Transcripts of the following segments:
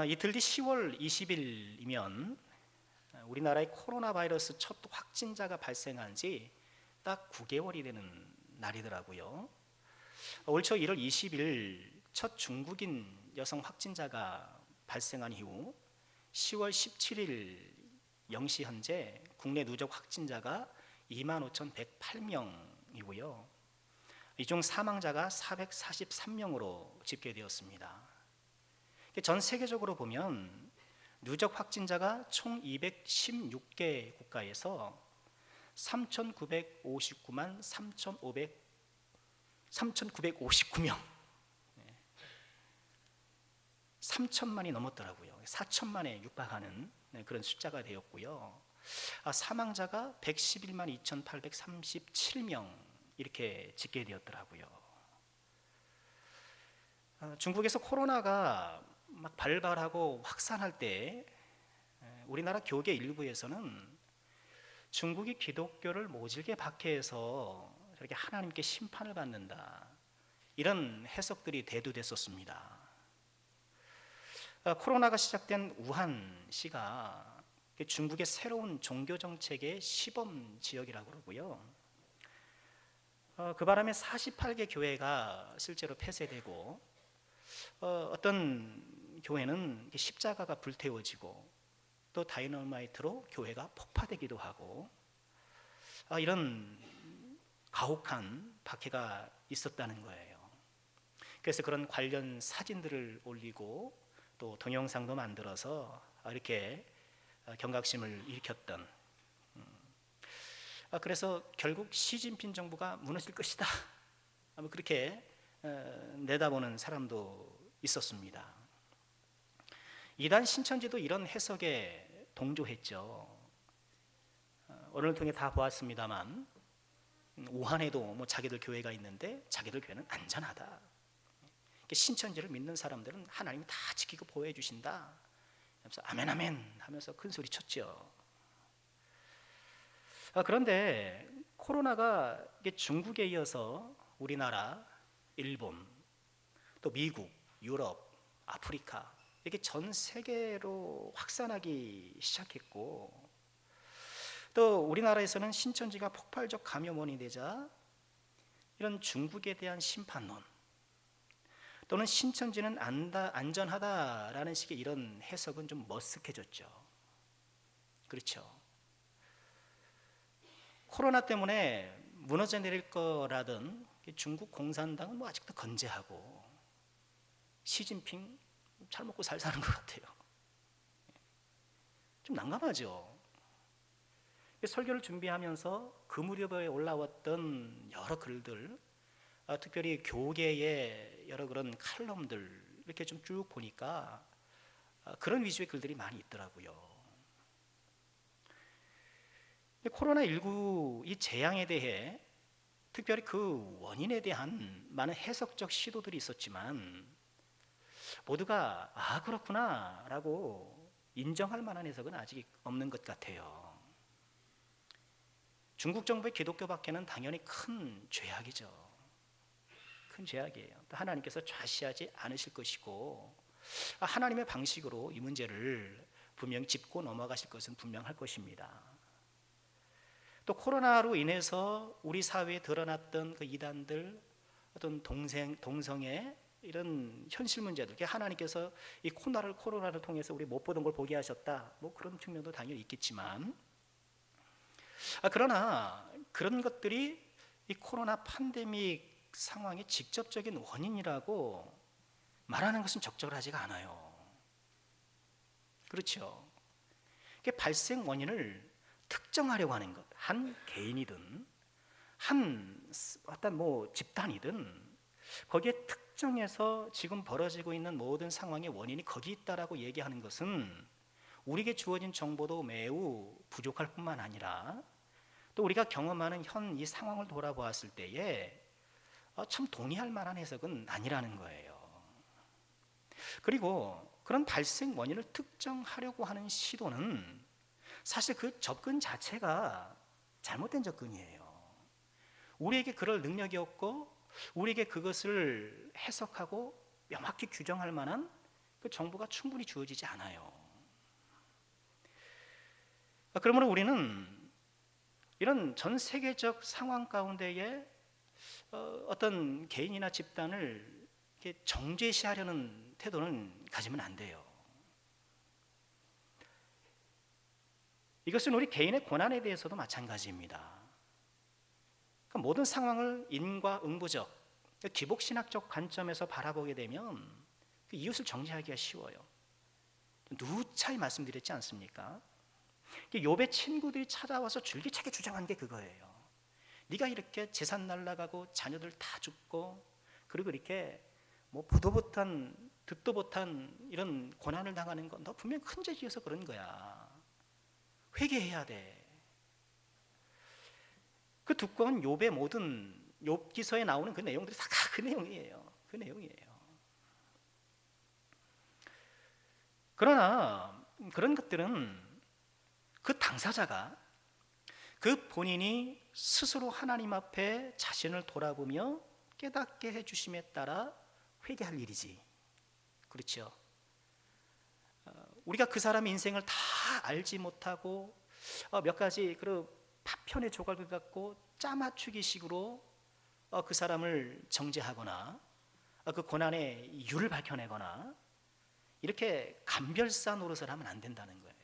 이틀 뒤 10월 20일이면 우리나라의 코로나 바이러스 첫 확진자가 발생한 지 딱 9개월이 되는 날이더라고요. 올 초 1월 20일 첫 중국인 여성 확진자가 발생한 이후 10월 17일 0시 현재 국내 누적 확진자가 25,108명이고요. 이 중 사망자가 443명으로 집계되었습니다. 전 세계적으로 보면 누적 확진자가 총 216개 국가에서 3,959만 3,959명 3천만이 넘었더라고요. 4천만에 육박하는 그런 숫자가 되었고요. 사망자가 111만 2,837명 이렇게 집계되었더라고요. 중국에서 코로나가 막 발발하고 확산할 때 우리나라 교계 일부에서는 중국이 기독교를 모질게 박해해서 저렇게 하나님께 심판을 받는다, 이런 해석들이 대두됐었습니다. 코로나가 시작된 우한시가 중국의 새로운 종교 정책의 시범 지역이라고 그러고요. 그 바람에 48개 교회가 실제로 폐쇄되고 어떤 교회는 십자가가 불태워지고 또 다이너마이트로 교회가 폭파되기도 하고 이런 가혹한 박해가 있었다는 거예요. 그래서 그런 관련 사진들을 올리고 또 동영상도 만들어서 이렇게 경각심을 일으켰던, 그래서 결국 시진핑 정부가 무너질 것이다, 그렇게 내다보는 사람도 있었습니다. 이단 신천지도 이런 해석에 동조했죠. 오늘 통해 다 보았습니다만 우한에도 자기들 교회가 있는데 자기들 교회는 안전하다, 신천지를 믿는 사람들은 하나님이 다 지키고 보호해 주신다, 그래서 아멘 아멘 하면서 큰 소리 쳤죠. 그런데 코로나가 중국에 이어서 우리나라, 일본, 또 미국, 유럽, 아프리카 이렇게 전 세계로 확산하기 시작했고, 또 우리나라에서는 신천지가 폭발적 감염원이 되자 이런 중국에 대한 심판론 또는 신천지는 안전하다라는 식의 이런 해석은 좀 머쓱해졌죠. 그렇죠. 코로나 때문에 무너져 내릴 거라던 중국 공산당은 아직도 건재하고 시진핑 잘 먹고 잘 사는 것 같아요. 좀 난감하죠. 설교를 준비하면서 그 무렵에 올라왔던 여러 글들, 특별히 교계의 여러 그런 칼럼들 이렇게 좀 쭉 보니까 그런 위주의 글들이 많이 있더라고요. 코로나19 이 재앙에 대해 특별히 그 원인에 대한 많은 해석적 시도들이 있었지만 모두가 그렇구나 라고 인정할 만한 해석은 아직 없는 것 같아요. 중국 정부의 기독교 박해는 당연히 큰 죄악이죠. 큰 죄악이에요. 또 하나님께서 좌시하지 않으실 것이고 하나님의 방식으로 이 문제를 분명히 짚고 넘어가실 것은 분명할 것입니다. 또 코로나로 인해서 우리 사회에 드러났던 그 이단들, 어떤 동성애 이런 현실 문제들, 하나님께서 이 코로나를 통해서 우리 못 보던 걸 보게 하셨다, 그런 측면도 당연히 있겠지만, 그러나 그런 것들이 이 코로나 팬데믹 상황의 직접적인 원인이라고 말하는 것은 적절하지가 않아요. 그렇죠. 발생 원인을 특정하려고 하는 것, 한 개인이든 한 어떤 집단이든 거기에 특정해서 지금 벌어지고 있는 모든 상황의 원인이 거기 있다라고 얘기하는 것은 우리에게 주어진 정보도 매우 부족할 뿐만 아니라 또 우리가 경험하는 현 이 상황을 돌아보았을 때에 참 동의할 만한 해석은 아니라는 거예요. 그리고 그런 발생 원인을 특정하려고 하는 시도는 사실 그 접근 자체가 잘못된 접근이에요. 우리에게 그럴 능력이 없고 우리에게 그것을 해석하고 명확히 규정할 만한 그 정보가 충분히 주어지지 않아요. 그러므로 우리는 이런 전 세계적 상황 가운데에 어떤 개인이나 집단을 이렇게 정죄시하려는 태도는 가지면 안 돼요. 이것은 우리 개인의 고난에 대해서도 마찬가지입니다. 그러니까 모든 상황을 인과응보적, 기복신학적 관점에서 바라보게 되면 그 이웃을 정죄하기가 쉬워요. 누차히 말씀드렸지 않습니까? 욥의 친구들이 찾아와서 줄기차게 주장한 게 그거예요. 네가 이렇게 재산 날라가고 자녀들 다 죽고 그리고 이렇게 뭐 보도 못한 듣도 못한 이런 고난을 당하는 건 너 분명 큰 죄 지어서 그런 거야. 회개해야 돼. 그 두꺼운 욥의 모든 욥기서에 나오는 그 내용들이 다 그 내용이에요. 그 내용이에요. 그러나 그런 것들은 그 당사자가 그 본인이 스스로 하나님 앞에 자신을 돌아보며 깨닫게 해주심에 따라 회개할 일이지. 그렇죠. 우리가 그 사람의 인생을 다 알지 못하고 몇 가지 그 파편의 조각을 갖고 짜맞추기 식으로 그 사람을 정죄하거나 그 고난의 이유를 밝혀내거나 이렇게 감별사 노릇을 하면 안 된다는 거예요.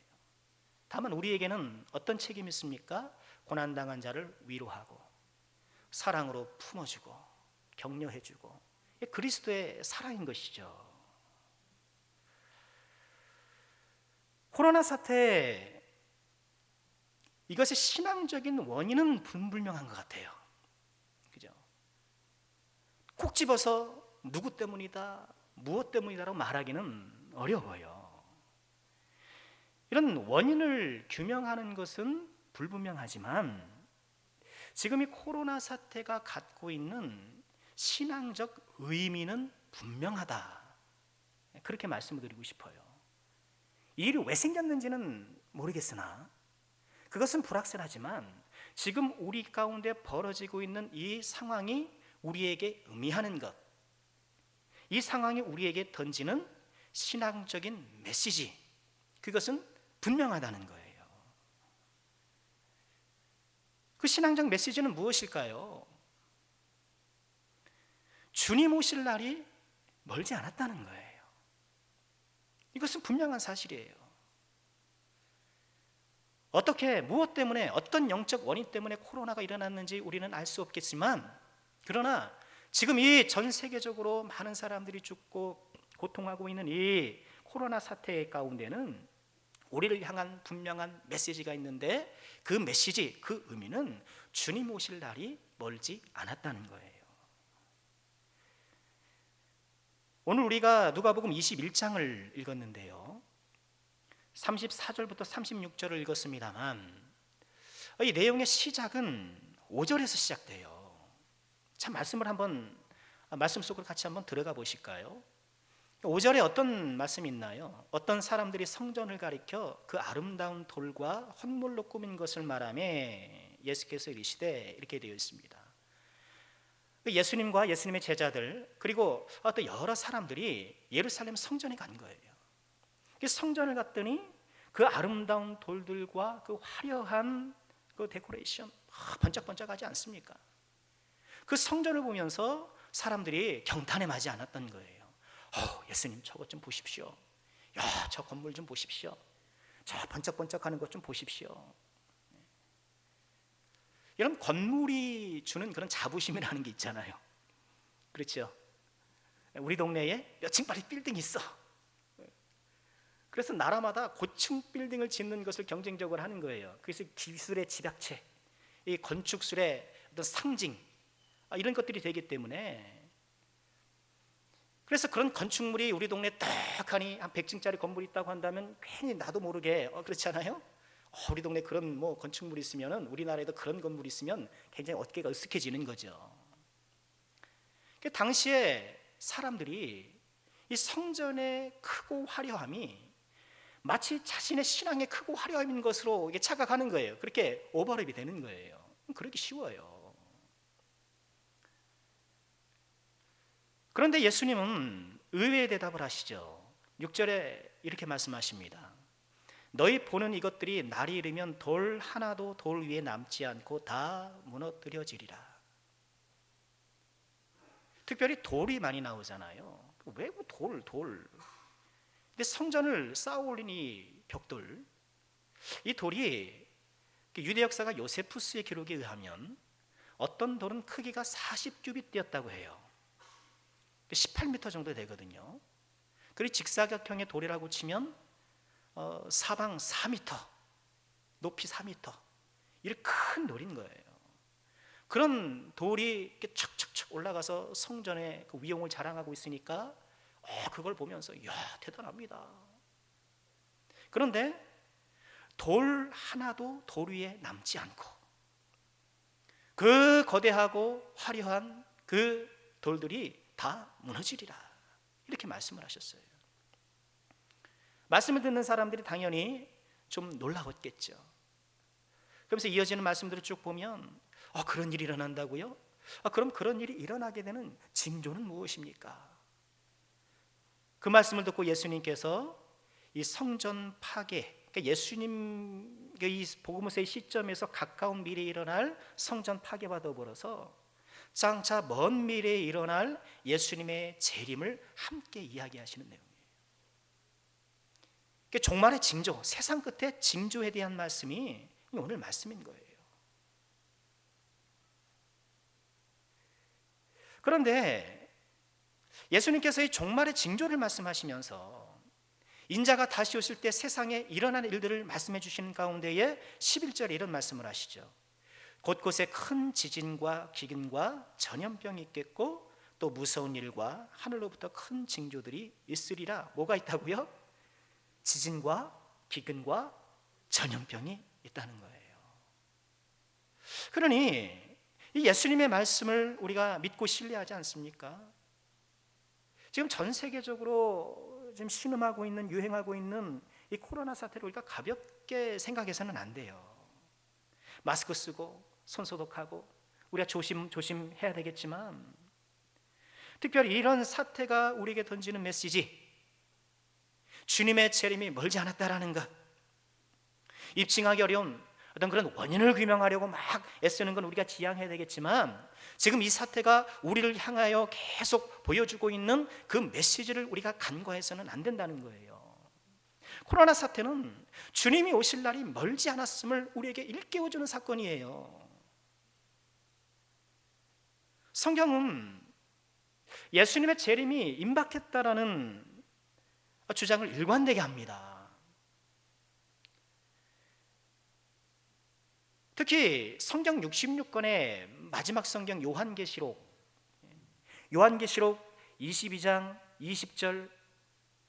다만 우리에게는 어떤 책임이 있습니까? 고난당한 자를 위로하고 사랑으로 품어주고 격려해주고 그리스도의 사랑인 것이죠. 코로나 사태, 이것의 신앙적인 원인은 불분명한 것 같아요. 그죠? 콕 집어서 누구 때문이다, 무엇 때문이다라고 말하기는 어려워요. 이런 원인을 규명하는 것은 불분명하지만 지금 이 코로나 사태가 갖고 있는 신앙적 의미는 분명하다. 그렇게 말씀을 드리고 싶어요. 이 일이 왜 생겼는지는 모르겠으나 그것은 불확실하지만 지금 우리 가운데 벌어지고 있는 이 상황이 우리에게 의미하는 것, 이 상황이 우리에게 던지는 신앙적인 메시지, 그것은 분명하다는 거예요. 그 신앙적 메시지는 무엇일까요? 주님 오실 날이 멀지 않았다는 거예요. 이것은 분명한 사실이에요. 어떻게, 무엇 때문에, 어떤 영적 원인 때문에 코로나가 일어났는지 우리는 알 수 없겠지만, 그러나 지금 이 전 세계적으로 많은 사람들이 죽고 고통하고 있는 이 코로나 사태 가운데는 우리를 향한 분명한 메시지가 있는데, 그 메시지, 그 의미는 주님 오실 날이 멀지 않았다는 거예요. 오늘 우리가 누가복음 21장을 읽었는데요, 34절부터 36절을 읽었습니다만 이 내용의 시작은 5절에서 시작돼요. 참 말씀 속으로 같이 한번 들어가 보실까요? 5절에 어떤 말씀이 있나요? 어떤 사람들이 성전을 가리켜 그 아름다운 돌과 헌물로 꾸민 것을 말하며 예수께서 이르시되, 이렇게 되어 있습니다. 예수님과 예수님의 제자들 그리고 또 여러 사람들이 예루살렘 성전에 간 거예요. 성전을 갔더니 그 아름다운 돌들과 그 화려한 그 데코레이션 번쩍번쩍하지 않습니까? 그 성전을 보면서 사람들이 경탄에 마지 않았던 거예요. 예수님 저것 좀 보십시오. 야, 저 건물 좀 보십시오. 저 번쩍번쩍하는 것 좀 보십시오. 이런 건물이 주는 그런 자부심이라는 게 있잖아요. 그렇죠? 우리 동네에 몇 층짜리 빌딩이 있어. 그래서 나라마다 고층 빌딩을 짓는 것을 경쟁적으로 하는 거예요. 그래서 기술의 집약체, 이 건축술의 어떤 상징, 이런 것들이 되기 때문에, 그래서 그런 건축물이 우리 동네에 딱하니 한 100층짜리 건물이 있다고 한다면 괜히 나도 모르게 그렇지 않아요? 우리 동네 그런 건축물이 있으면은, 우리나라에도 그런 건물이 있으면 굉장히 어깨가 으쓱해지는 거죠. 당시에 사람들이 이 성전의 크고 화려함이 마치 자신의 신앙의 크고 화려함인 것으로 착각하는 거예요. 그렇게 오버랩이 되는 거예요. 그러기 쉬워요. 그런데 예수님은 의외의 대답을 하시죠. 6절에 이렇게 말씀하십니다. 너희 보는 이것들이 날이 이르면 돌 하나도 돌 위에 남지 않고 다 무너뜨려지리라. 특별히 돌이 많이 나오잖아요. 왜 돌? 근데 성전을 쌓아 올린 이 벽돌, 이 돌이 유대 역사가 요세푸스의 기록에 의하면 어떤 돌은 크기가 40규빗되었다고 해요. 18m 정도 되거든요. 그리고 직사각형의 돌이라고 치면 사방 4m, 높이 4m, 이렇게 큰 돌인 거예요. 그런 돌이 이렇게 척척척 올라가서 성전의 그 위용을 자랑하고 있으니까 그걸 보면서 이야, 대단합니다. 그런데 돌 하나도 돌 위에 남지 않고 그 거대하고 화려한 그 돌들이 다 무너지리라, 이렇게 말씀을 하셨어요. 말씀을 듣는 사람들이 당연히 좀 놀라웠겠죠. 그러면서 이어지는 말씀들을 쭉 보면 그런 일이 일어난다고요? 그럼 그런 일이 일어나게 되는 징조는 무엇입니까? 그 말씀을 듣고 예수님께서 이 성전 파괴, 그러니까 예수님 이 복음서의 시점에서 가까운 미래에 일어날 성전 파괴와 더불어서 장차 먼 미래에 일어날 예수님의 재림을 함께 이야기하시는 내용이에요. 종말의 징조, 세상 끝의 징조에 대한 말씀이 오늘 말씀인 거예요. 그런데 예수님께서 이 종말의 징조를 말씀하시면서 인자가 다시 오실 때 세상에 일어날 일들을 말씀해 주시는 가운데에 11절에 이런 말씀을 하시죠. 곳곳에 큰 지진과 기근과 전염병이 있겠고 또 무서운 일과 하늘로부터 큰 징조들이 있으리라. 뭐가 있다고요? 지진과 기근과 전염병이 있다는 거예요. 그러니 이 예수님의 말씀을 우리가 믿고 신뢰하지 않습니까? 지금 전 세계적으로 지금 신음하고 있는, 유행하고 있는 이 코로나 사태를 우리가 가볍게 생각해서는 안 돼요. 마스크 쓰고 손 소독하고 우리가 조심해야 되겠지만, 특별히 이런 사태가 우리에게 던지는 메시지, 주님의 재림이 멀지 않았다라는 것, 입증하기 어려운 어떤 그런 원인을 규명하려고 막 애쓰는 건 우리가 지양해야 되겠지만, 지금 이 사태가 우리를 향하여 계속 보여주고 있는 그 메시지를 우리가 간과해서는 안 된다는 거예요. 코로나 사태는 주님이 오실 날이 멀지 않았음을 우리에게 일깨워주는 사건이에요. 성경은 예수님의 재림이 임박했다라는 주장을 일관되게 합니다. 특히 성경 66권의 마지막 성경 요한계시록 22장 20절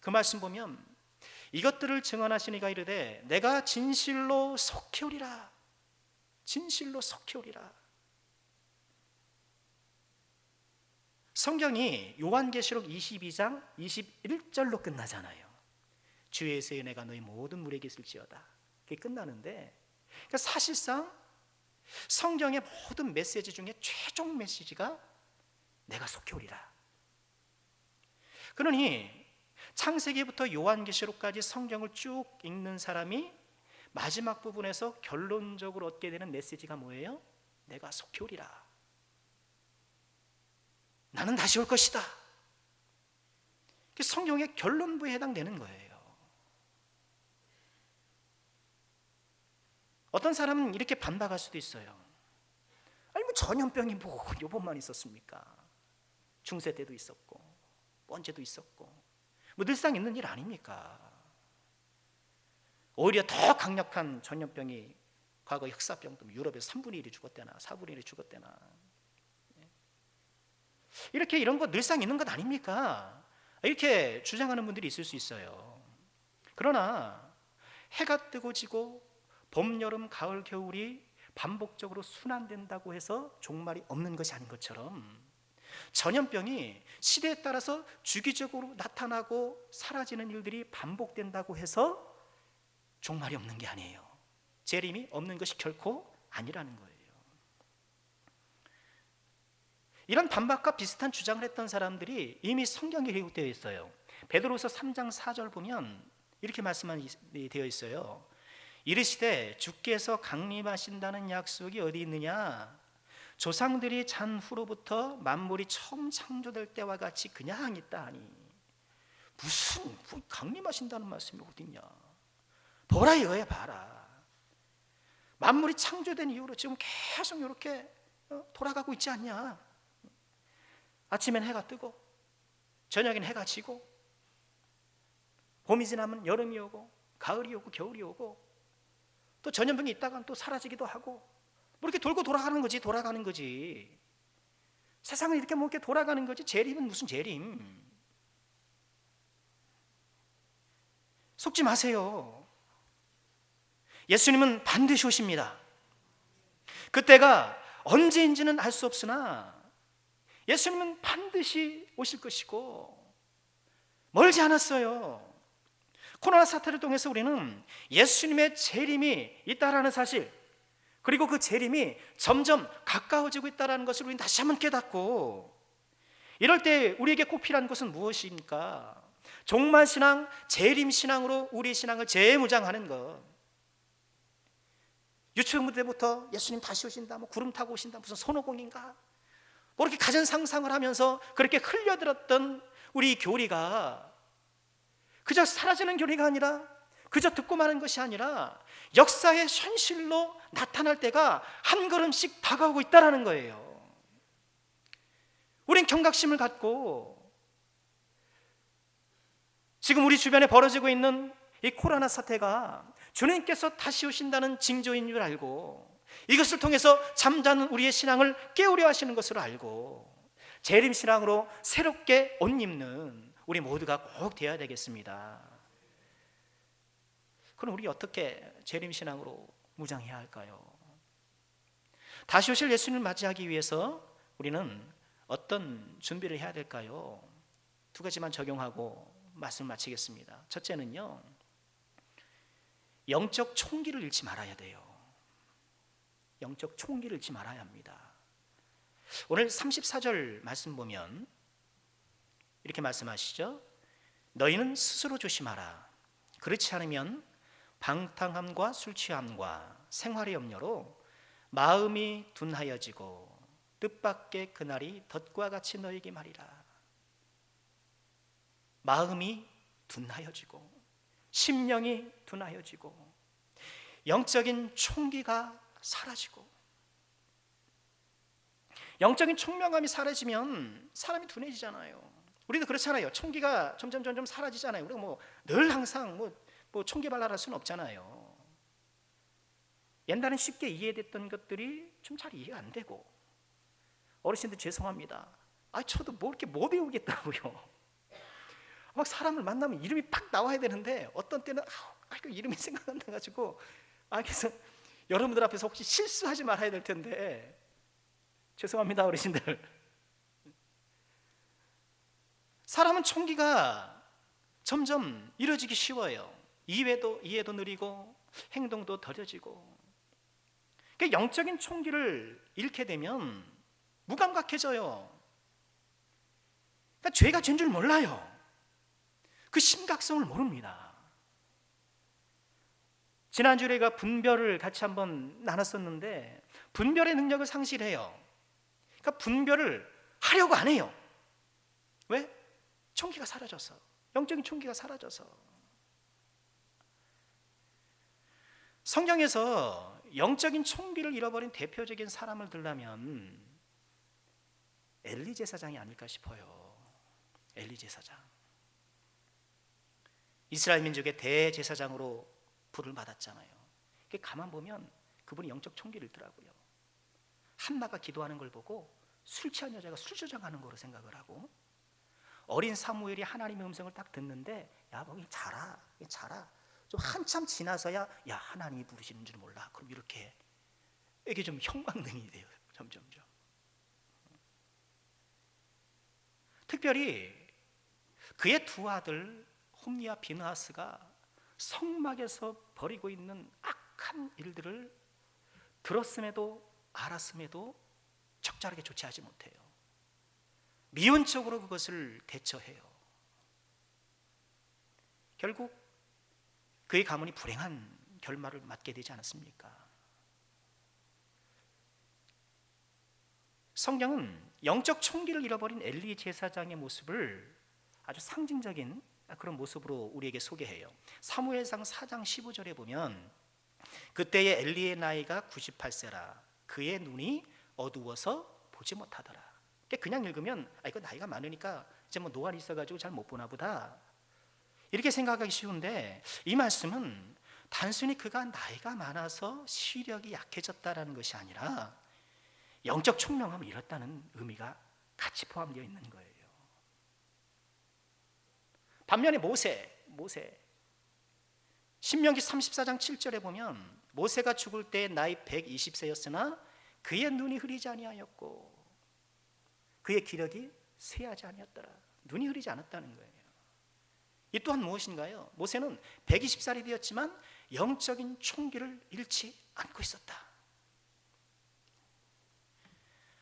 그 말씀 보면 이것들을 증언하시는 이가 이르되 내가 진실로 속히 오리라. 진실로 속히 오리라. 성경이 요한계시록 22장 21절로 끝나잖아요. 주 예수의 은혜가 너희 모든 무리에게 있을지어다. 그게 끝나는데, 그러니까 사실상 성경의 모든 메시지 중에 최종 메시지가 내가 속히 오리라. 그러니 창세기부터 요한계시록까지 성경을 쭉 읽는 사람이 마지막 부분에서 결론적으로 얻게 되는 메시지가 뭐예요? 내가 속히 오리라. 나는 다시 올 것이다. 성경의 결론부에 해당되는 거예요. 어떤 사람은 이렇게 반박할 수도 있어요. 아니 전염병이 요번만 있었습니까? 중세 때도 있었고 번제도 있었고 늘상 있는 일 아닙니까? 오히려 더 강력한 전염병이 과거 흑사병도 유럽에서 3분의 1이 죽었대나 4분의 1이 죽었대나, 이렇게 이런 거 늘상 있는 것 아닙니까? 이렇게 주장하는 분들이 있을 수 있어요. 그러나 해가 뜨고 지고 봄, 여름, 가을, 겨울이 반복적으로 순환된다고 해서 종말이 없는 것이 아닌 것처럼 전염병이 시대에 따라서 주기적으로 나타나고 사라지는 일들이 반복된다고 해서 종말이 없는 게 아니에요. 재림이 없는 것이 결코 아니라는 거예요. 이런 반박과 비슷한 주장을 했던 사람들이 이미 성경에 기록되어 있어요. 베드로후서 3장 4절 보면 이렇게 말씀이 되어 있어요. 이르시되 주께서 강림하신다는 약속이 어디 있느냐? 조상들이 잔 후로부터 만물이 처음 창조될 때와 같이 그냥 있다 하니. 무슨 강림하신다는 말씀이 어디 있냐? 보라 이거야, 봐라. 만물이 창조된 이후로 지금 계속 이렇게 돌아가고 있지 않냐? 아침엔 해가 뜨고 저녁엔 해가 지고 봄이 지나면 여름이 오고 가을이 오고 겨울이 오고 또 전염병이 있다가 또 사라지기도 하고 뭐 이렇게 돌고 돌아가는 거지. 세상은 이렇게 뭐 이렇게 돌아가는 거지. 재림은 무슨 재림? 속지 마세요. 예수님은 반드시 오십니다. 그때가 언제인지는 알 수 없으나 예수님은 반드시 오실 것이고 멀지 않았어요. 코로나 사태를 통해서 우리는 예수님의 재림이 있다라는 사실, 그리고 그 재림이 점점 가까워지고 있다는 것을 우리는 다시 한번 깨닫고, 이럴 때 우리에게 꼭 필요한 것은 무엇입니까? 종말신앙, 재림신앙으로 우리 신앙을 재무장하는 것. 유치원 때부터 예수님 다시 오신다, 뭐 구름 타고 오신다, 무슨 손오공인가, 뭐 이렇게 가진 상상을 하면서 그렇게 흘려들었던 우리 교리가 그저 사라지는 교리가 아니라, 그저 듣고 마는 것이 아니라 역사의 현실로 나타날 때가 한 걸음씩 다가오고 있다는 거예요. 우린 경각심을 갖고 지금 우리 주변에 벌어지고 있는 이 코로나 사태가 주님께서 다시 오신다는 징조인 줄 알고, 이것을 통해서 잠자는 우리의 신앙을 깨우려 하시는 것으로 알고 재림신앙으로 새롭게 옷 입는 우리 모두가 꼭 되어야 되겠습니다. 그럼 우리 어떻게 재림신앙으로 무장해야 할까요? 다시 오실 예수님을 맞이하기 위해서 우리는 어떤 준비를 해야 될까요? 두 가지만 적용하고 말씀을 마치겠습니다. 첫째는요, 영적 총기를 잃지 말아야 돼요. 영적 총기를 잃지 말아야 합니다. 오늘 34절 말씀 보면 이렇게 말씀하시죠. 너희는 스스로 조심하라. 그렇지 않으면 방탕함과 술 취함과 생활의 염려로 마음이 둔하여지고 뜻밖의 그날이 덫과 같이 너에게 말이라. 마음이 둔하여지고 심령이 둔하여지고 영적인 총기가 사라지고, 영적인 총명함이 사라지면 사람이 둔해지잖아요. 우리도 그렇잖아요. 총기가 점점 사라지잖아요. 우리가 뭐 늘 항상 뭐 총기 발랄할 수는 없잖아요. 옛날엔 쉽게 이해됐던 것들이 좀 잘 이해가 안 되고, 어르신들 죄송합니다. 저도 뭐 이렇게 못 배우겠다고요. 막 사람을 만나면 이름이 팍 나와야 되는데 어떤 때는 그 이름이 생각 안 나가지고, 그래서 여러분들 앞에서 혹시 실수하지 말아야 될 텐데 죄송합니다, 어르신들. 사람은 총기가 점점 이뤄지기 쉬워요. 이해도 느리고 행동도 더뎌지고. 그러니까 영적인 총기를 잃게 되면 무감각해져요. 그러니까 죄가 죄인 줄 몰라요. 그 심각성을 모릅니다. 지난주에 우리가 분별을 같이 한번 나눴었는데, 분별의 능력을 상실해요. 그러니까 분별을 하려고 안 해요. 왜? 총기가 사라져서, 영적인 총기가 사라져서. 성경에서 영적인 총기를 잃어버린 대표적인 사람을 들라면 엘리 제사장이 아닐까 싶어요. 엘리 제사장, 이스라엘 민족의 대제사장으로 부름을 받았잖아요. 가만 보면 그분이 영적 총기를 잃더라고요. 한나가 기도하는 걸 보고 술 취한 여자가 술 조장하는 거로 생각을 하고, 어린 사무엘이 하나님의 음성을 딱 듣는데, 야, 뭐 자라. 좀 한참 지나서야, 야, 하나님이 부르시는 줄 몰라. 그럼 이렇게 이게 좀 형광등이 돼요. 점점점. 특별히 그의 두 아들 홈리와 비느하스가 성막에서 벌이고 있는 악한 일들을 들었음에도 알았음에도 적절하게 조치하지 못해요. 미온적으로 그것을 대처해요. 결국 그의 가문이 불행한 결말을 맞게 되지 않았습니까? 성경은 영적 총기를 잃어버린 엘리 제사장의 모습을 아주 상징적인 그런 모습으로 우리에게 소개해요. 사무엘상 4장 15절에 보면 그때의 엘리의 나이가 98세라 그의 눈이 어두워서 보지 못하더라. 그냥 읽으면 이거 나이가 많으니까 이제 뭐 노안이 있어가지고 잘 못 보나 보다 이렇게 생각하기 쉬운데, 이 말씀은 단순히 그가 나이가 많아서 시력이 약해졌다는 것이 아니라 영적 총명함을 잃었다는 의미가 같이 포함되어 있는 거예요. 반면에 모세 신명기 34장 7절에 보면 모세가 죽을 때 나이 120세였으나 그의 눈이 흐리지 아니하였고 그의 기력이 쇠하지 아니었더라. 눈이 흐리지 않았다는 거예요. 이 또한 무엇인가요? 모세는 120살이 되었지만 영적인 총기를 잃지 않고 있었다.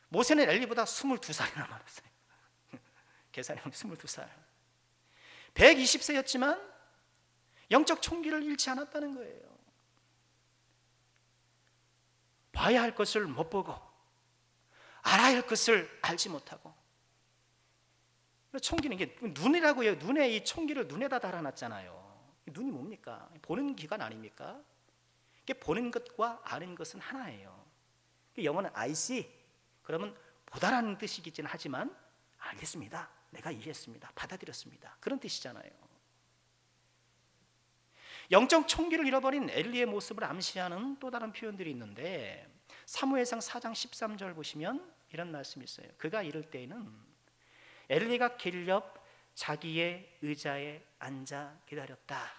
모세는 엘리보다 22살이나 많았어요. 계산해보면 22살. 120세였지만 영적 총기를 잃지 않았다는 거예요. 봐야 할 것을 못 보고 알아야 할 것을 알지 못하고. 총기는 이게 눈이라고요. 눈에 이 총기를 눈에다 달아놨잖아요. 눈이 뭡니까? 보는 기관 아닙니까? 이게 보는 것과 아는 것은 하나예요. 영어는 I see. 그러면 보다라는 뜻이긴 하지만 알겠습니다. 내가 이해했습니다. 받아들였습니다. 그런 뜻이잖아요. 영적 총기를 잃어버린 엘리의 모습을 암시하는 또 다른 표현들이 있는데 사무엘상 4장 13절 보시면 이런 말씀이 있어요. 그가 이럴 때에는 엘리가 길 옆 자기의 의자에 앉아 기다렸다.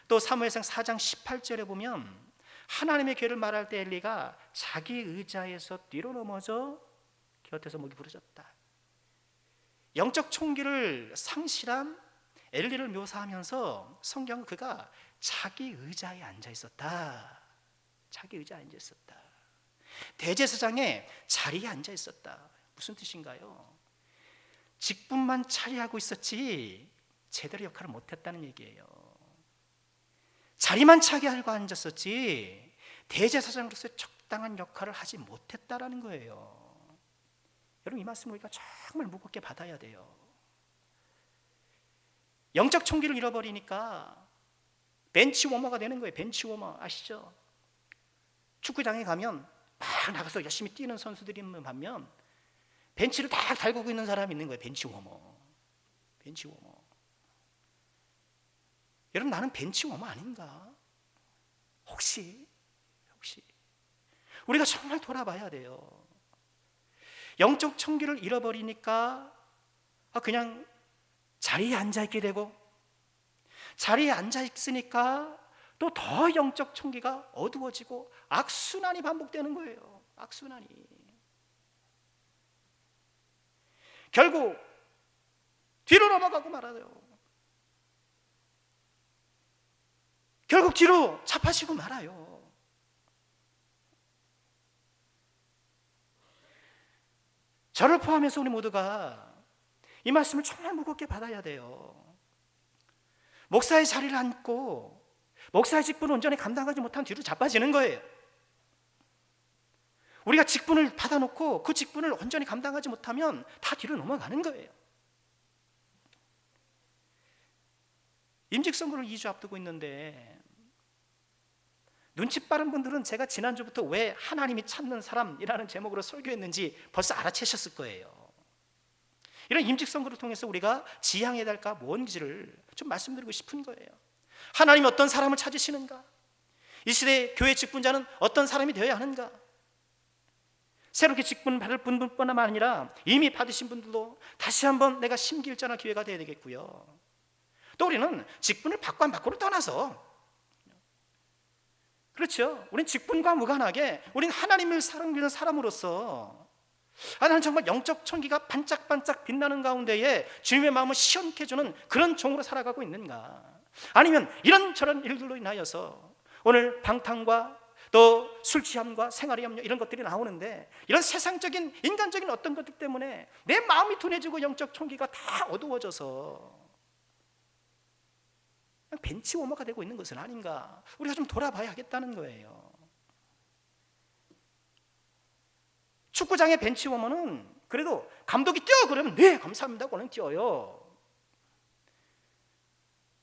또 사무엘상 4장 18절에 보면 하나님의 괴를 말할 때 엘리가 자기 의자에서 뒤로 넘어져 곁에서 목이 부러졌다. 영적 총기를 상실한 엘리를 묘사하면서 성경은 그가 자기 의자에 앉아 있었다. 자기 의자에 앉아 있었다. 대제사장의 자리에 앉아 있었다. 무슨 뜻인가요? 직분만 차지하고 있었지 제대로 역할을 못했다는 얘기예요. 자리만 차지하고 앉았었지 대제사장으로서의 적당한 역할을 하지 못했다라는 거예요. 여러분, 이 말씀 우리가 정말 무겁게 받아야 돼요. 영적 총기를 잃어버리니까 벤치워머가 되는 거예요. 벤치워머 아시죠? 축구장에 가면 막 나가서 열심히 뛰는 선수들이 있는 반면 벤치를 딱 달고 있는 사람이 있는 거예요. 벤치워머. 여러분, 나는 벤치워머 아닌가? 혹시 우리가 정말 돌아봐야 돼요. 영적 총기를 잃어버리니까 그냥 자리에 앉아있게 되고, 자리에 앉아있으니까 또 더 영적 총기가 어두워지고 악순환이 반복되는 거예요. 악순환이. 결국 뒤로 넘어가고 말아요. 결국 뒤로 잡아지고 말아요. 저를 포함해서 우리 모두가 이 말씀을 정말 무겁게 받아야 돼요. 목사의 자리를 앉고 목사의 직분을 온전히 감당하지 못한 뒤로 자빠지는 거예요. 우리가 직분을 받아놓고 그 직분을 온전히 감당하지 못하면 다 뒤로 넘어가는 거예요. 임직선거를 2주 앞두고 있는데 눈치 빠른 분들은 제가 지난주부터 왜 하나님이 찾는 사람이라는 제목으로 설교했는지 벌써 알아채셨을 거예요. 이런 임직선거를 통해서 우리가 지향해야 될까 뭔지를 좀 말씀드리고 싶은 거예요. 하나님이 어떤 사람을 찾으시는가? 이 시대의 교회 직분자는 어떤 사람이 되어야 하는가? 새롭게 직분을 받을 분뿐만 아니라 이미 받으신 분들도 다시 한번 내가 심기일전할 기회가 되어야 되겠고요. 또 우리는 직분을 받고 안 받고를 떠나서, 그렇죠, 우린 직분과 무관하게 우린 하나님을 사랑하는 사람으로서 나는 정말 영적 총기가 반짝반짝 빛나는 가운데에 주님의 마음을 시원케 해주는 그런 종으로 살아가고 있는가? 아니면 이런저런 일들로 인하여서 오늘 방탕과 또 술 취함과 생활의 염려 이런 것들이 나오는데, 이런 세상적인 인간적인 어떤 것들 때문에 내 마음이 둔해지고 영적 총기가 다 어두워져서 벤치워머가 되고 있는 것은 아닌가? 우리가 좀 돌아봐야 하겠다는 거예요. 축구장의 벤치워머는 그래도 감독이 뛰어 그러면 네 감사합니다 하고는 뛰어요.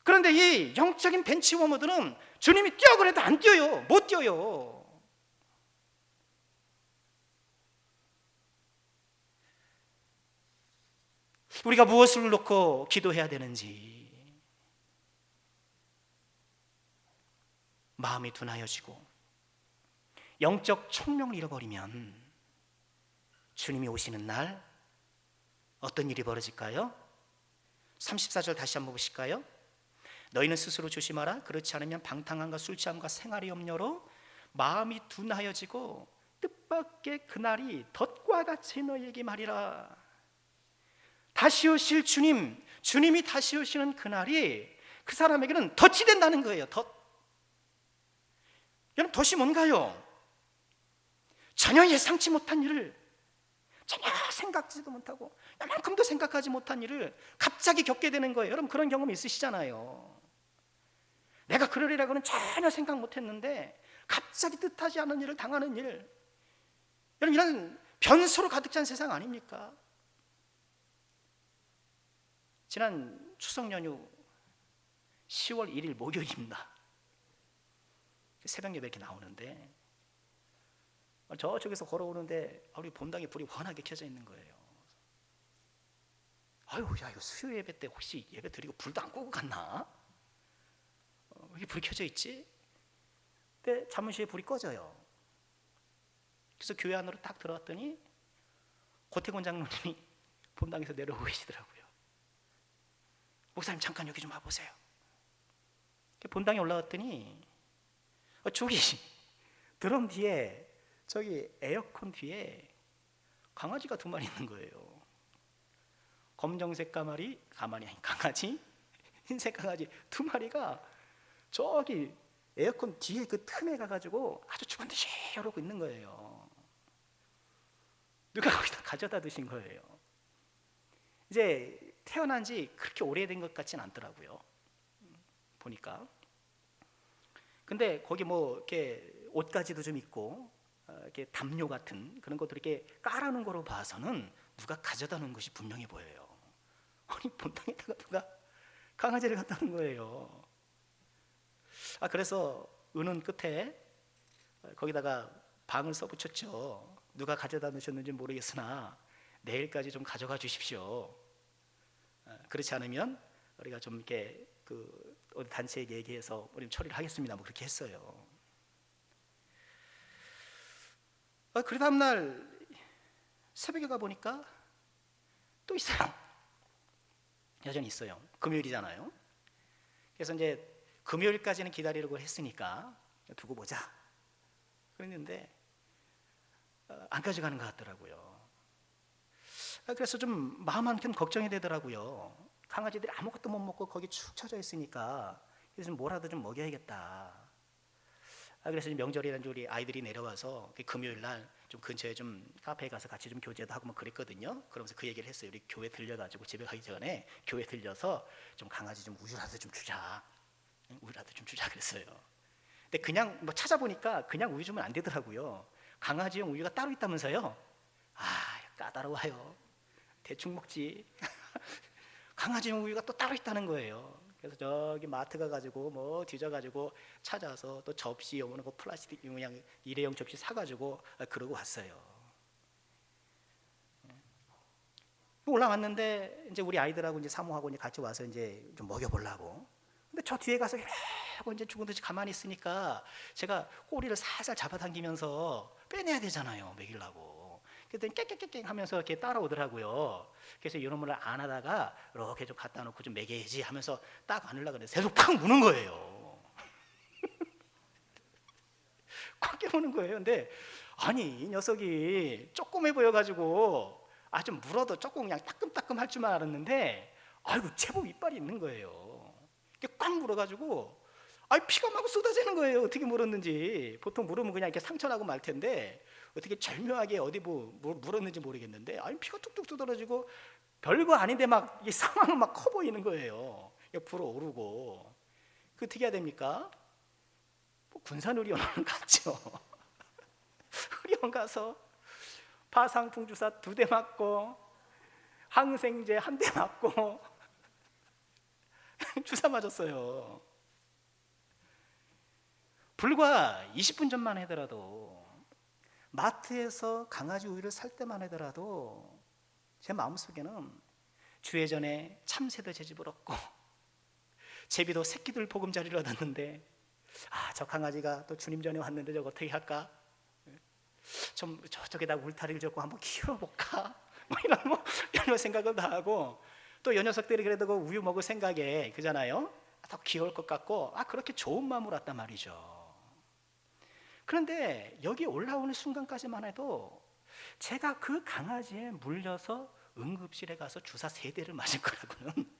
그런데 이 영적인 벤치워머들은 주님이 뛰어 그래도 안 뛰어요. 못 뛰어요. 우리가 무엇을 놓고 기도해야 되는지 마음이 둔하여지고 영적 총명을 잃어버리면 주님이 오시는 날 어떤 일이 벌어질까요? 34절 다시 한번 보실까요? 너희는 스스로 조심하라. 그렇지 않으면 방탕함과 술취함과 생활의 염려로 마음이 둔하여지고 뜻밖의 그날이 덫과 같이 너희에게 말이라. 다시 오실 주님, 주님이 다시 오시는 그날이 그 사람에게는 덫이 된다는 거예요. 덫. 여러분, 덫이 뭔가요? 전혀 예상치 못한 일을, 전혀 생각지도 못하고 요만큼도 생각하지 못한 일을 갑자기 겪게 되는 거예요. 여러분, 그런 경험 있으시잖아요. 내가 그러리라고는 전혀 생각 못했는데 갑자기 뜻하지 않은 일을 당하는 일. 여러분, 이런 변수로 가득 찬 세상 아닙니까? 지난 추석 연휴 10월 1일 목요일입니다. 새벽 예배 이렇게 나오는데 저쪽에서 걸어오는데 우리 본당에 불이 환하게 켜져 있는 거예요. 아유, 야, 이거 수요 예배 때 혹시 예배 드리고 불도 안 끄고 갔나? 왜 불이 켜져 있지? 근데 사무실에 불이 꺼져요. 그래서 교회 안으로 딱 들어왔더니 고태곤 장로님이 본당에서 내려오고 계시더라고요. 목사님 잠깐 여기 좀 와보세요. 본당에 올라왔더니 저기 드럼 뒤에 저기 에어컨 뒤에 강아지가 2마리 있는 거예요. 검정색 강아지, 흰색 강아지 2마리가 저기 에어컨 뒤에 그 틈에 가가지고 아주 주관듯이 이러고 있는 거예요. 누가 거기다 가져다 두신 거예요. 이제 태어난 지 그렇게 오래된 것 같진 않더라고요. 보니까. 근데 거기 뭐 이렇게 옷가지도 좀 있고 이렇게 담요 같은 그런 것들 이렇게 깔아놓은 거로 봐서는 누가 가져다 놓은 것이 분명해 보여요. 아니, 본당에다가 누가 강아지를 갖다 놓은 거예요. 그래서 은은 끝에 거기다가 방을 써붙였죠. 누가 가져다 놓으셨는지 모르겠으나 내일까지 좀 가져가 주십시오. 그렇지 않으면 우리가 좀 이렇게 그 어디 단체에 얘기해서 우리 처리를 하겠습니다. 뭐 그렇게 했어요. 그 다음 날 새벽에 가 보니까 또 있어요. 여전히 있어요. 금요일이잖아요. 그래서 이제 금요일까지는 기다리려고 했으니까 두고 보자. 그랬는데 안 가져가는 것 같더라고요. 그래서 좀 마음 한켠 걱정이 되더라고요. 강아지들이 아무것도 못 먹고 거기 축 처져 있으니까 그래서 뭐라도 좀 먹여야겠다. 그래서 명절이란 우리 아이들이 내려와서 금요일 날 좀 근처에 좀 카페에 가서 같이 좀 교제도 하고 뭐 그랬거든요. 그러면서 그 얘기를 했어요. 우리 교회 들려가지고 집에 가기 전에 교회 들려서 좀 강아지 좀 우유라도 좀 주자. 우유라도 좀 주자 그랬어요. 근데 그냥 뭐 찾아보니까 그냥 우유 주면 안 되더라고요. 강아지용 우유가 따로 있다면서요. 까다로워요. 대충 먹지. 강아지용 우유가 또 따로 있다는 거예요. 그래서 저기 마트 가가지고 뭐 뒤져가지고 찾아서 또 접시용으로 그 플라스틱 그냥 일회용 접시 사가지고 그러고 왔어요. 올라왔는데 이제 우리 아이들하고 이제 사모하고 이제 같이 와서 이제 좀 먹여보려고. 근데 저 뒤에 가서 하고 이제 죽은 듯이 가만히 있으니까 제가 꼬리를 살살 잡아당기면서 빼내야 되잖아요. 먹이려고. 그랬더니 깨깨깨깨 하면서 이렇게 따라오더라고요. 그래서 이놈을 안 하다가 이렇게 좀 갖다 놓고 좀 먹여야지 하면서 딱 안으려고 했는데 계속 팍 무는 거예요. 꽉 깨무는 거예요. 근데 아니 이 녀석이 조그매 보여가지고 좀 물어도 조금 그냥 따끔따끔 할 줄만 알았는데 아이고 제법 이빨이 있는 거예요. 이렇게 꽉 물어가지고 피가 막 쏟아지는 거예요. 어떻게 물었는지. 보통 물으면 그냥 이렇게 상처나고 말 텐데 어떻게 절묘하게 어디 물었는지 모르겠는데 피가 뚝뚝 떨어지고 별거 아닌데 막 이 상황은 막 커 보이는 거예요. 불어 오르고. 그 어떻게 해야 됩니까? 뭐 군산의료원 갔죠. 의료원 가서 파상풍 주사 2대 맞고 항생제 1대 맞고 주사 맞았어요. 불과 20분 전만 하더라도, 마트에서 강아지 우유를 살 때만 하더라도 제 마음속에는 주예전에 참새도 제 집을 얻고 제비도 새끼들 보금자리를 얻었는데, 저 강아지가 또 주님 전에 왔는데 저거 어떻게 할까? 좀 저쪽에다 울타리를 젓고 한번 키워볼까? 이런 생각을 다 하고, 또 요 녀석들이 그래도 그 우유 먹을 생각에 그잖아요. 더 귀여울 것 같고, 그렇게 좋은 마음으로 왔단 말이죠. 그런데 여기 올라오는 순간까지만 해도 제가 그 강아지에 물려서 응급실에 가서 주사 3대를 맞을 거라고는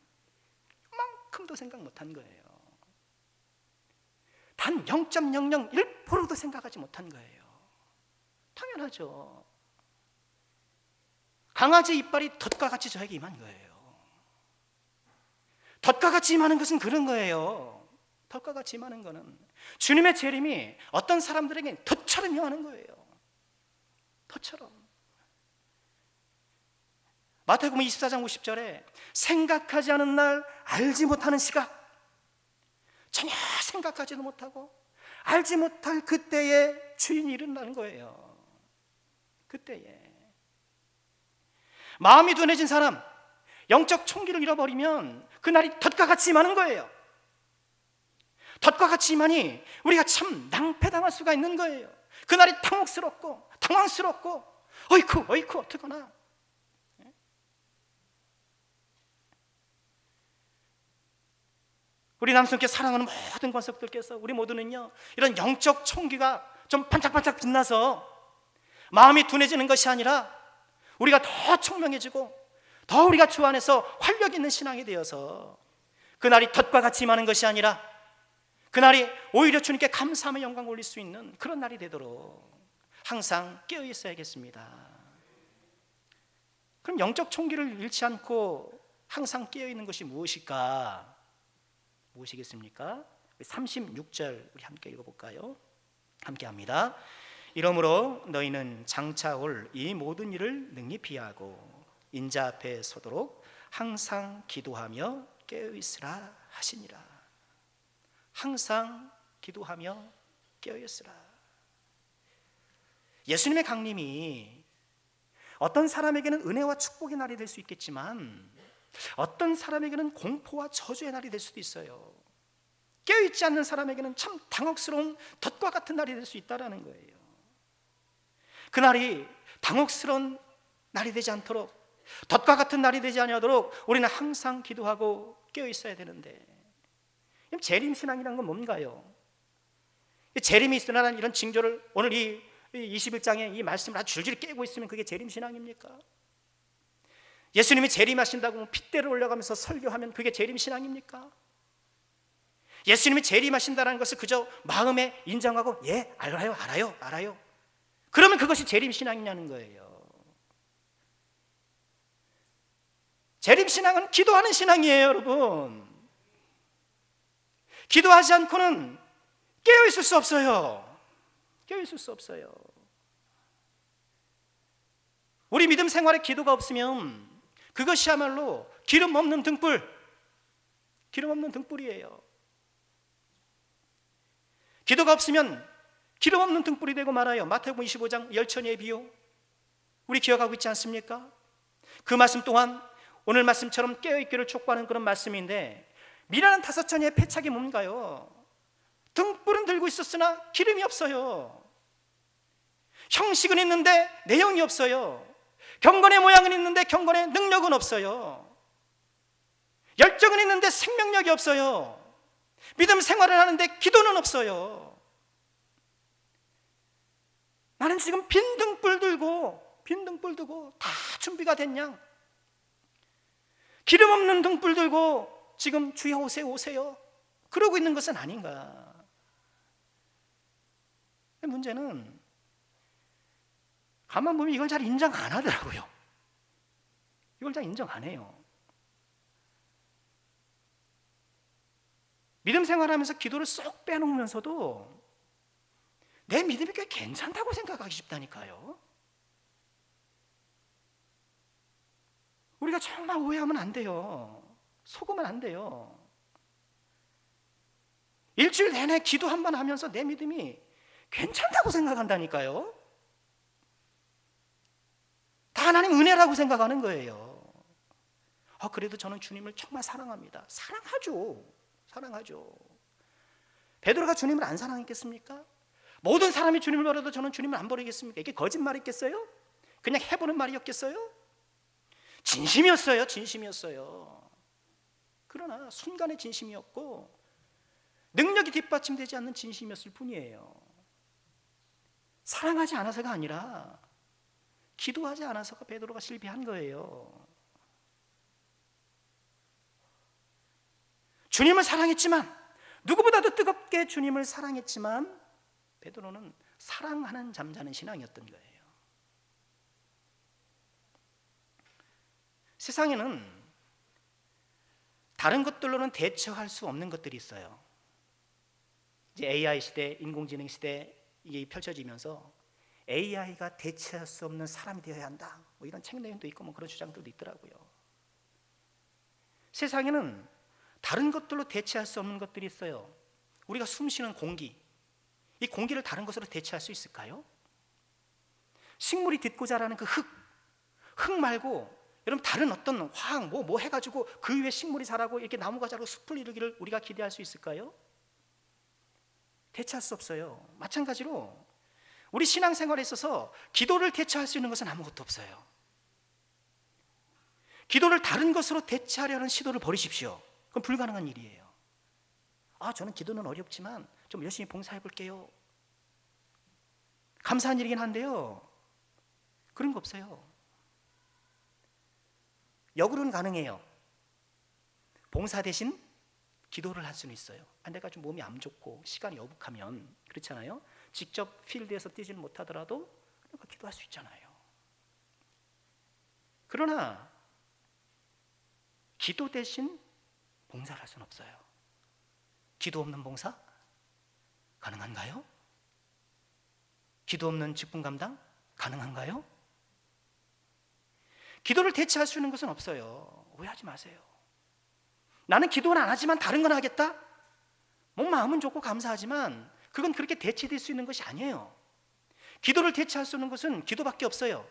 만큼도 생각 못한 거예요. 단 0.001%도 생각하지 못한 거예요. 당연하죠. 강아지 이빨이 덫과 같이 저에게 임한 거예요. 덫과 같이 임하는 것은 그런 거예요. 덫과 같이 임하는 거는 주님의 재림이 어떤 사람들에게 덫처럼 임하는 거예요. 덫처럼. 마태복음 24장 50절에 생각하지 않은 날, 알지 못하는 시각, 전혀 생각하지도 못하고 알지 못할 그때에 주인이 일어나는 거예요. 그때에 마음이 둔해진 사람, 영적 총기를 잃어버리면 그날이 덫과 같이 임하는 거예요. 덫과 같이 임하니 우리가 참 낭패당할 수가 있는 거예요. 그날이 당혹스럽고 당황스럽고 어이쿠 어떡하나. 우리 남성께 사랑하는 모든 권속들께서, 우리 모두는요, 이런 영적 총기가 좀 반짝반짝 빛나서 마음이 둔해지는 것이 아니라 우리가 더 청명해지고 더 우리가 주 안에서 활력 있는 신앙이 되어서 그날이 덫과 같이 임하는 것이 아니라 그날이 오히려 주님께 감사함의 영광을 올릴 수 있는 그런 날이 되도록 항상 깨어 있어야겠습니다. 그럼 영적 총기를 잃지 않고 항상 깨어 있는 것이 무엇일까? 무엇이겠습니까? 36절 우리 함께 읽어볼까요? 함께 합니다. 이러므로 너희는 장차 올 이 모든 일을 능히 피하고 인자 앞에 서도록 항상 기도하며 깨어 있으라 하시니라. 항상 기도하며 깨어 있으라. 예수님의 강림이 어떤 사람에게는 은혜와 축복의 날이 될 수 있겠지만 어떤 사람에게는 공포와 저주의 날이 될 수도 있어요. 깨어있지 않는 사람에게는 참 당혹스러운 덫과 같은 날이 될 수 있다는 거예요. 그날이 당혹스러운 날이 되지 않도록, 덫과 같은 날이 되지 않도록 우리는 항상 기도하고 깨어있어야 되는데, 재림신앙이란 건 뭔가요? 재림이 있으라는 이런 징조를 오늘 이 21장의 이 말씀을 아주 줄줄이 깨고 있으면 그게 재림신앙입니까? 예수님이 재림하신다고 핏대를 올려가면서 설교하면 그게 재림신앙입니까? 예수님이 재림하신다는 것을 그저 마음에 인정하고 알아요 그러면 그것이 재림신앙이냐는 거예요. 재림신앙은 기도하는 신앙이에요, 여러분. 기도하지 않고는 깨어있을 수 없어요. 깨어있을 수 없어요. 우리 믿음 생활에 기도가 없으면 그것이야말로 기름 없는 등불이에요. 기도가 없으면 기름 없는 등불이 되고 말아요. 마태복음 25장 열처녀의 비유 우리 기억하고 있지 않습니까? 그 말씀 또한 오늘 말씀처럼 깨어있기를 촉구하는 그런 말씀인데, 미련한 5처녀의 패착이 뭔가요? 등불은 들고 있었으나 기름이 없어요. 형식은 있는데 내용이 없어요. 경건의 모양은 있는데 경건의 능력은 없어요. 열정은 있는데 생명력이 없어요. 믿음 생활을 하는데 기도는 없어요. 나는 지금 빈 등불 들고 다 준비가 됐냐? 기름 없는 등불 들고 지금 주여 오세요 그러고 있는 것은 아닌가? 문제는 가만 보면 이걸 잘 인정 안 하더라고요. 이걸 잘 인정 안 해요. 믿음 생활하면서 기도를 쏙 빼놓으면서도 내 믿음이 꽤 괜찮다고 생각하기 쉽다니까요. 우리가 정말 오해하면 안 돼요. 속으면 안 돼요. 일주일 내내 기도 한 번 하면서 내 믿음이 괜찮다고 생각한다니까요. 다 하나님 은혜라고 생각하는 거예요. 그래도 저는 주님을 정말 사랑합니다. 사랑하죠. 베드로가 주님을 안 사랑했겠습니까? 모든 사람이 주님을 버려도 저는 주님을 안 버리겠습니까? 이게 거짓말이겠어요? 그냥 해보는 말이었겠어요? 진심이었어요. 그러나 순간의 진심이었고 능력이 뒷받침되지 않는 진심이었을 뿐이에요. 사랑하지 않아서가 아니라 기도하지 않아서가 베드로가 실패한 거예요. 주님을 사랑했지만, 누구보다도 뜨겁게 주님을 사랑했지만 베드로는 사랑하는 잠자는 신앙이었던 거예요. 세상에는 다른 것들로는 대처할 수 없는 것들이 있어요. 이제 AI 시대, 인공지능 시대 이게 펼쳐지면서 AI가 대체할 수 없는 사람이 되어야 한다, 뭐 이런 책 내용도 있고 뭐 그런 주장들도 있더라고요. 세상에는 다른 것들로 대체할 수 없는 것들이 있어요. 우리가 숨쉬는 공기, 이 공기를 다른 것으로 대체할 수 있을까요? 식물이 딛고 자라는 그 흙 말고 여러분 다른 어떤 화학 뭐 해가지고 그 위에 식물이 자라고 이렇게 나무가 자라고 숲을 이루기를 우리가 기대할 수 있을까요? 대체할 수 없어요. 마찬가지로 우리 신앙생활에 있어서 기도를 대체할 수 있는 것은 아무것도 없어요. 기도를 다른 것으로 대체하려는 시도를 버리십시오. 그건 불가능한 일이에요. 저는 기도는 어렵지만 좀 열심히 봉사해 볼게요. 감사한 일이긴 한데요, 그런 거 없어요. 역으로는 가능해요. 봉사 대신 기도를 할 수는 있어요. 내가 좀 몸이 안 좋고 시간이 여북하면, 그렇잖아요. 직접 필드에서 뛰지는 못하더라도 기도할 수 있잖아요. 그러나 기도 대신 봉사를 할 수는 없어요. 기도 없는 봉사? 가능한가요? 기도 없는 직분 감당? 가능한가요? 기도를 대체할 수 있는 것은 없어요. 오해하지 마세요. 나는 기도는 안 하지만 다른 건 하겠다? 마음은 좋고 감사하지만 그건 그렇게 대체될 수 있는 것이 아니에요. 기도를 대체할 수 있는 것은 기도밖에 없어요.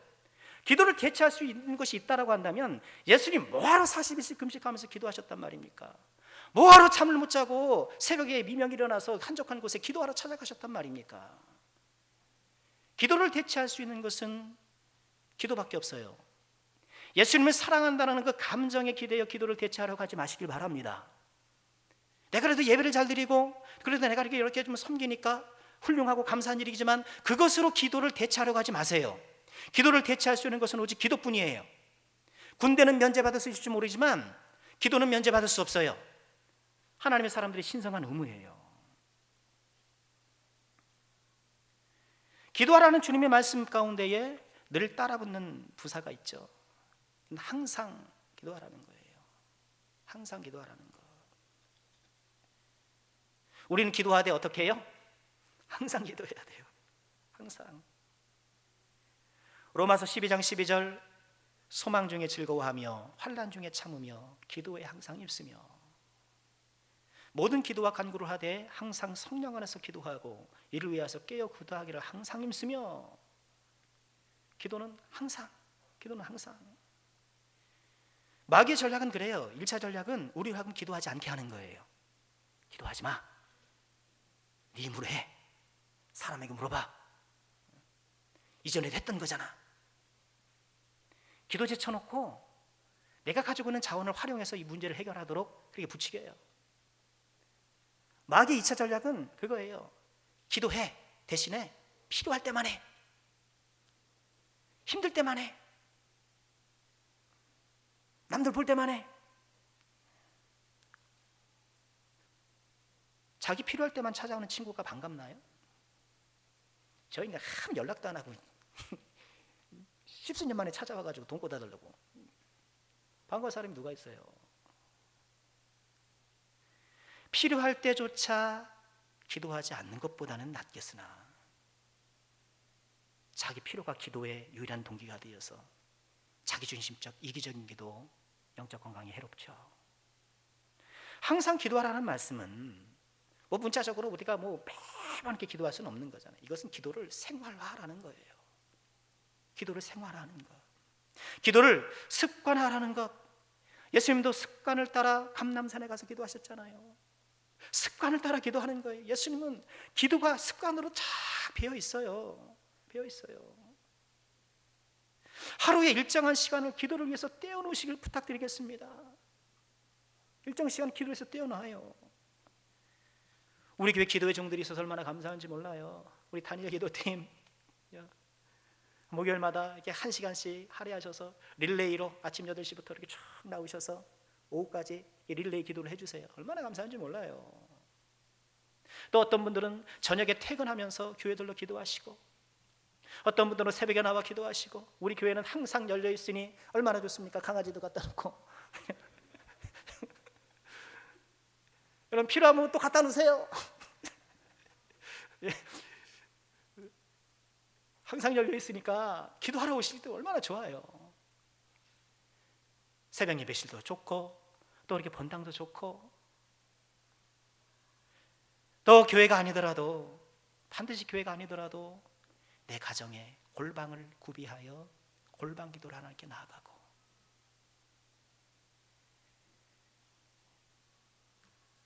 기도를 대체할 수 있는 것이 있다라고 한다면 예수님 뭐하러 40일씩 금식하면서 기도하셨단 말입니까? 뭐하러 잠을 못 자고 새벽에 미명이 일어나서 한적한 곳에 기도하러 찾아가셨단 말입니까? 기도를 대체할 수 있는 것은 기도밖에 없어요. 예수님을 사랑한다는 그 감정에 기대어 기도를 대체하려고 하지 마시길 바랍니다. 내가 그래도 예배를 잘 드리고 그래도 내가 이렇게 좀 섬기니까 훌륭하고 감사한 일이지만 그것으로 기도를 대체하려고 하지 마세요. 기도를 대체할 수 있는 것은 오직 기도뿐이에요. 군대는 면제받을 수 있을지 모르지만 기도는 면제받을 수 없어요. 하나님의 사람들의 신성한 의무예요. 기도하라는 주님의 말씀 가운데에 늘 따라붙는 부사가 있죠. 항상 기도하라는 거예요. 항상 기도하라는 거. 우리는 기도하되 어떻게 해요? 항상 기도해야 돼요. 항상. 로마서 12장 12절, 소망 중에 즐거워하며 환난 중에 참으며 기도에 항상 힘쓰며. 모든 기도와 간구를 하되 항상 성령 안에서 기도하고 이를 위하여 깨어 기도하기를 항상 힘쓰며. 기도는 항상. 마귀의 전략은 그래요. 1차 전략은 우리를 하고 기도하지 않게 하는 거예요. 기도하지 마. 네 힘으로 해. 사람에게 물어봐. 이전에 했던 거잖아. 기도 제쳐놓고 내가 가지고 있는 자원을 활용해서 이 문제를 해결하도록 그렇게 부추겨요. 마귀의 2차 전략은 그거예요. 기도해. 대신에 필요할 때만 해. 힘들 때만 해. 남들 볼 때만 해. 자기 필요할 때만 찾아오는 친구가 반갑나요? 저희는 한 연락도 안 하고 10수년 만에 찾아와가지고 돈 꽂아달라고. 반가운 사람이 누가 있어요? 필요할 때조차 기도하지 않는 것보다는 낫겠으나 자기 필요가 기도의 유일한 동기가 되어서 자기중심적 이기적인 기도 영적 건강에 해롭죠. 항상 기도하라는 말씀은 뭐 문자적으로 우리가 뭐 매번 이렇게 기도할 수는 없는 거잖아요. 이것은 기도를 생활화하라는 거예요. 기도를 생활화하는 것, 기도를 습관화하라는 것. 예수님도 습관을 따라 감람산에 가서 기도하셨잖아요. 습관을 따라 기도하는 거예요. 예수님은 기도가 습관으로 쫙 배어 있어요. 하루에 일정한 시간을 기도를 위해서 떼어놓으시길 부탁드리겠습니다. 일정 시간 기도해서 떼어놔요. 우리 교회 기도의 종들이 있어서 얼마나 감사한지 몰라요. 우리 단일 기도팀 목요일마다 이렇게 1시간씩 할애하셔서 릴레이로 아침 8시부터 이렇게 쭉 나오셔서 오후까지 릴레이 기도를 해주세요. 얼마나 감사한지 몰라요. 또 어떤 분들은 저녁에 퇴근하면서 교회들로 기도하시고, 어떤 분들은 새벽에 나와 기도하시고, 우리 교회는 항상 열려 있으니 얼마나 좋습니까? 강아지도 갖다 놓고 여러분 필요하면 또 갖다 놓으세요. 항상 열려 있으니까 기도하러 오실 때 얼마나 좋아요. 새벽 예배실도 좋고, 또 이렇게 본당도 좋고, 또 교회가 아니더라도, 반드시 교회가 아니더라도 내 가정에 골방을 구비하여 골방 기도를 하나님께 나아가고,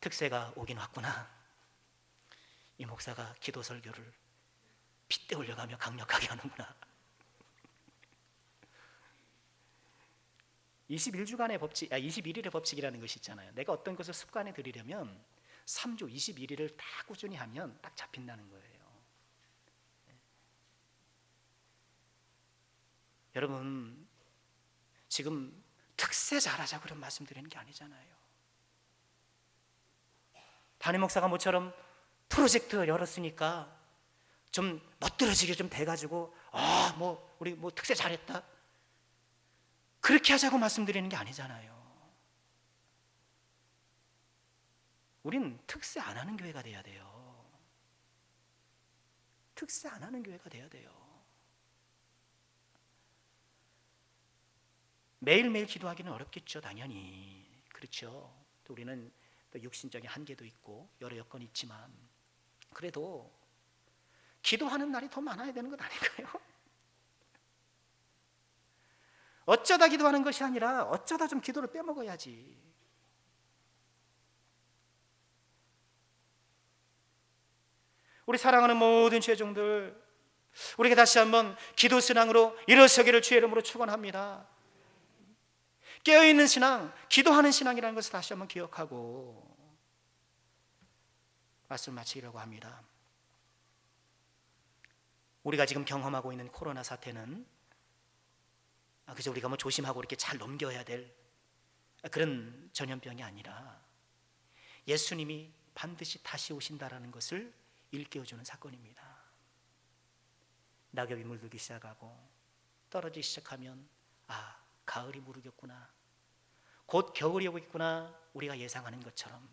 특세가 오긴 왔구나, 이 목사가 기도 설교를 핏대 올려가며 강력하게 하는구나. 21주간의 법칙, 21일의 법칙이라는 것이 있잖아요. 내가 어떤 것을 습관에 들이려면 3주 21일을 다 꾸준히 하면 딱 잡힌다는 거예요. 여러분, 지금 특세 잘하자고 그런 말씀 드리는 게 아니잖아요. 담임 목사가 모처럼 프로젝트 열었으니까 좀 멋들어지게 좀 돼가지고 우리 특세 잘했다, 그렇게 하자고 말씀드리는 게 아니잖아요. 우린 특세 안 하는 교회가 돼야 돼요. 특세 안 하는 교회가 돼야 돼요. 매일매일 기도하기는 어렵겠죠, 당연히. 그렇죠. 또 우리는 또 육신적인 한계도 있고 여러 여건이 있지만, 그래도 기도하는 날이 더 많아야 되는 것 아닐까요? 어쩌다 기도하는 것이 아니라 어쩌다 좀 기도를 빼먹어야지. 우리 사랑하는 모든 죄종들, 우리가 다시 한번 기도 신앙으로 일어서기를 주의 이름으로 축원합니다. 깨어있는 신앙, 기도하는 신앙이라는 것을 다시 한번 기억하고 말씀 마치려고 합니다. 우리가 지금 경험하고 있는 코로나 사태는 그저 우리가 조심하고 이렇게 잘 넘겨야 될 그런 전염병이 아니라 예수님이 반드시 다시 오신다라는 것을 일깨워주는 사건입니다. 낙엽이 물들기 시작하고 떨어지기 시작하면 가을이 무르겠구나, 곧 겨울이 오겠구나, 우리가 예상하는 것처럼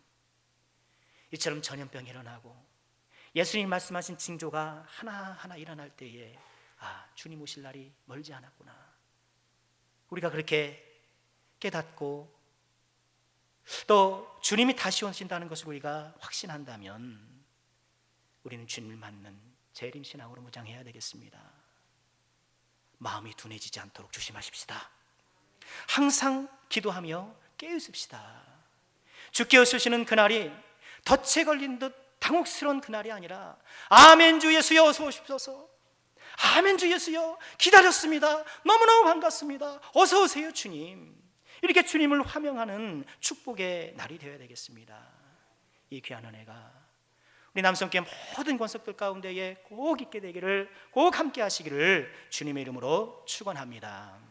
이처럼 전염병이 일어나고 예수님 말씀하신 징조가 하나하나 일어날 때에 주님 오실 날이 멀지 않았구나, 우리가 그렇게 깨닫고 또 주님이 다시 오신다는 것을 우리가 확신한다면 우리는 주님을 맞는 재림신앙으로 무장해야 되겠습니다. 마음이 둔해지지 않도록 조심하십시다. 항상 기도하며 깨어있읍시다. 주께 오시는 그날이 덫에 걸린 듯 당혹스러운 그날이 아니라 아멘 주 예수여 어서 오십소서, 아멘 주 예수여 기다렸습니다, 너무너무 반갑습니다, 어서 오세요 주님, 이렇게 주님을 화명하는 축복의 날이 되어야 되겠습니다. 이 귀한 은혜가 우리 남성교회 모든 권속들 가운데에 꼭 있게 되기를, 꼭 함께 하시기를 주님의 이름으로 축원합니다.